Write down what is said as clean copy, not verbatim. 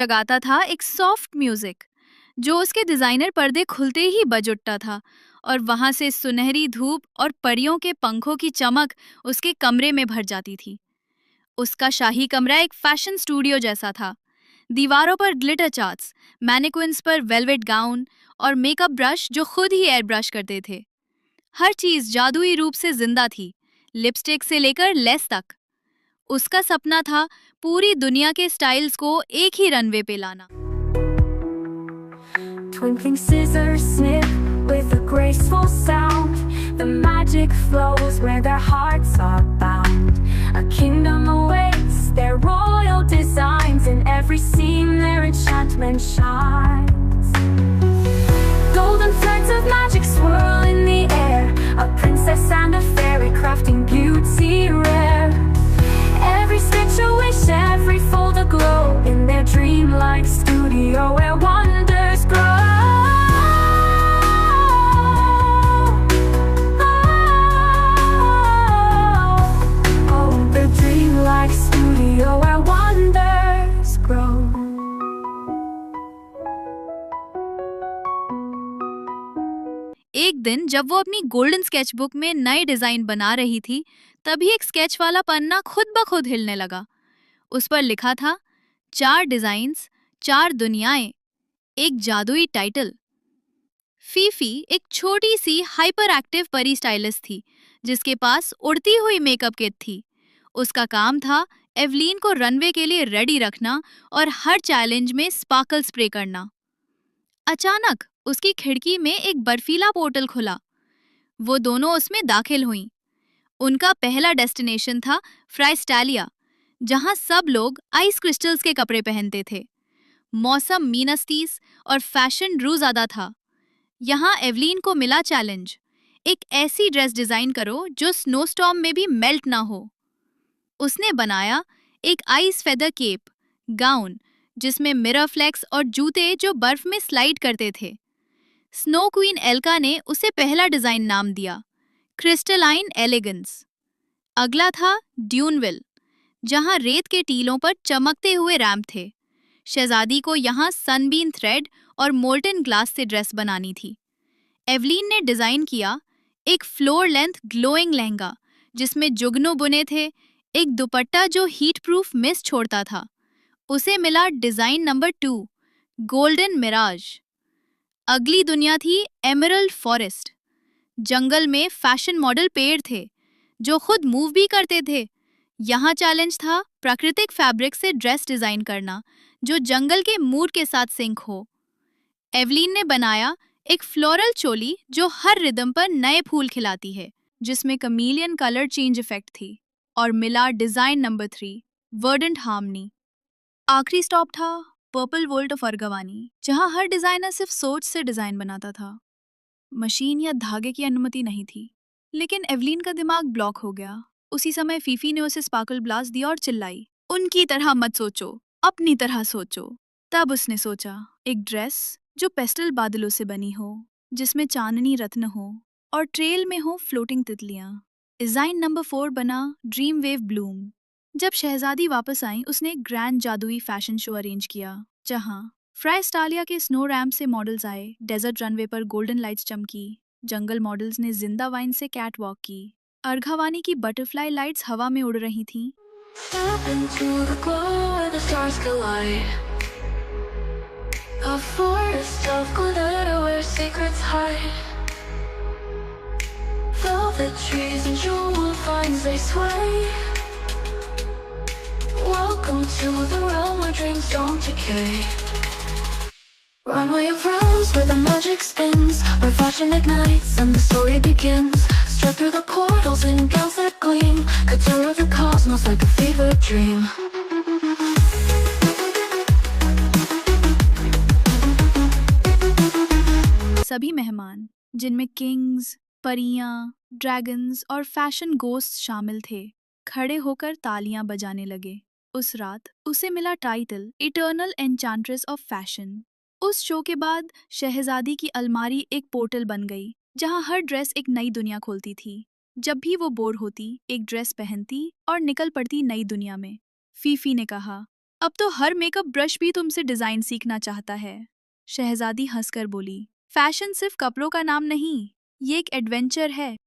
लगाता था एक सॉफ्ट म्यूजिक जो उसके डिजाइनर पर्दे खुलते ही बज उठता था, और वहां से सुनहरी धूप और परियों के पंखों की चमक उसके कमरे में भर जाती थी। उसका शाही कमरा एक फैशन स्टूडियो जैसा था। दीवारों पर ग्लिटर चार्ट्स, मैनिक्विन्स पर वेलवेट गाउन और मेकअप ब्रश जो खुद ही एयर ब्रश करते थे। हर चीज जादुई रूप से जिंदा थी, लिपस्टिक से लेकर लेस तक। उसका सपना था पूरी दुनिया के स्टाइल्स को एक ही रनवे पे लाना। Twinkling scissors snip with a graceful sound. The magic flows where their hearts are bound. A kingdom awaits their royal designs. In every seam their enchantment shines. Golden threads of magic swirl in the air. A princess and a fairy crafting beauty rare. Every stitch a wish, every fold a glow. In their dreamlike studio where wonders grow. Where wonders grow. एक दिन जब वो अपनी golden sketchbook में नए design बना रही थी, तभी एक स्केच वाला पन्ना खुद ब खुद हिलने लगा। उस पर लिखा था, 4 डिजाइन्स, 4 दुनियाएं, एक जादुई टाइटल। फीफी एक छोटी सी हाइपर एक्टिव परी स्टाइलिस्ट थी जिसके पास उड़ती हुई मेकअप किट थी। उसका काम था एवलीन को रनवे के लिए रेडी रखना और हर चैलेंज में स्पार्कल स्प्रे करना। अचानक उसकी खिड़की में एक बर्फीला पोर्टल खुला। वो दोनों उसमें दाखिल हुईं। उनका पहला डेस्टिनेशन था फ्राइस्टालिया, जहां सब लोग आइस क्रिस्टल्स के कपड़े पहनते थे। मौसम मीनस्टीस और फैशन रूज़ादा था। यहाँ एवलीन को मिला चैलेंज, एक ऐसी ड्रेस डिजाइन करो जो स्नोस्टॉर्म में भी मेल्ट ना हो। उसने बनाया एक आइस फेदर केप, गाउन जिसमें मिरर फ्लेक्स और जूते जो बर्फ में स्लाइड करते थे। स्नो क्वीन एल्का ने उसे पहला डिजाइन नाम दिया, क्रिस्टलाइन एलिगेंस। अगला था ड्यूनविल, जहां रेत के टीलों पर चमकते हुए रैंप थे। शहजादी को यहाँ सनबीन थ्रेड और मोल्टन ग्लास से ड्रेस बनानी थी। एवलीन ने डिजाइन किया एक फ्लोर लेंथ ग्लोइंग लहंगा जिसमें जुगनू बुने थे, एक दुपट्टा जो हीट प्रूफ मिस्ट छोड़ता था। उसे मिला डिजाइन नंबर 2, गोल्डन मिराज। अगली दुनिया थी एमरल्ड फॉरेस्ट। जंगल में फैशन मॉडल पेड़ थे जो खुद मूव भी करते थे। यहाँ चैलेंज था प्राकृतिक फैब्रिक से ड्रेस डिजाइन करना जो जंगल के मूड के साथ सिंक हो। एवलीन ने बनाया एक फ्लोरल चोली जो हर रिदम पर नए फूल खिलाती है, जिसमें कमीलियन कलर चेंज इफेक्ट थी। और मिला डिजाइन नंबर 3, वर्डेंट हार्मनी। आखिरी स्टॉप था पर्पल वोल्ट ऑफ अर्गवानी, जहां हर डिजाइनर सिर्फ सोच से डिजाइन बनाता था। मशीन या धागे की अनुमति नहीं थी। लेकिन एवलीन का दिमाग ब्लॉक हो गया। उसी समय फीफी ने उसे स्पार्कल ब्लास्ट दिया और चिल्लाई, उनकी तरह मत सोचो, अपनी तरह सोचो। तब उसने सोचा, एक ड्रेस जो पेस्टल बादलों से बनी हो, जिसमें चांदनी रत्न हो और ट्रेल में हो फ्लोटिंग तितलियां। डिजाइन नंबर 4 बना ड्रीम वेव ब्लूम। जब शहजादी वापस आई, उसने एक ग्रैंड जादुई फैशन शो अरेंज किया, जहां फ्राइस्टालिया के स्नो रैम्प से मॉडल्स आए, डेजर्ट रनवे पर गोल्डन लाइट्स चमकी, जंगल मॉडल्स ने जिंदा वाइन से कैट वॉक की, अर्घावानी की बटरफ्लाई लाइट्स हवा में उड़ रही थीं। Step into the glow where the stars collide. A forest of glitter where secrets hide. Velvet trees and jewel vines they sway. Welcome to the realm where dreams don't decay. Runway of realms where the magic spins, where fashion ignites and the story begins. Straight through the portals in gowns that gleam, couture of the cosmos like a fever dream. सभी मेहमान, जिनमें Kings, परियां, dragons और fashion ghost शामिल थे, खड़े होकर तालियां बजाने लगे। उस रात उसे मिला टाइटल इटर्नल एन्चांट्रेस ऑफ फैशन। उस शो के बाद शहजादी की अलमारी एक पोर्टल बन गई, जहां हर ड्रेस एक नई दुनिया खोलती थी। जब भी वो बोर होती, एक ड्रेस पहनती और निकल पड़ती नई दुनिया में। फीफी ने कहा, अब तो हर मेकअप ब्रश भी तुमसे डिजाइन सीखना चाहता है। शहजादी हंसकर बोली, फैशन सिर्फ कपड़ों का नाम नहीं, ये एक एडवेंचर है।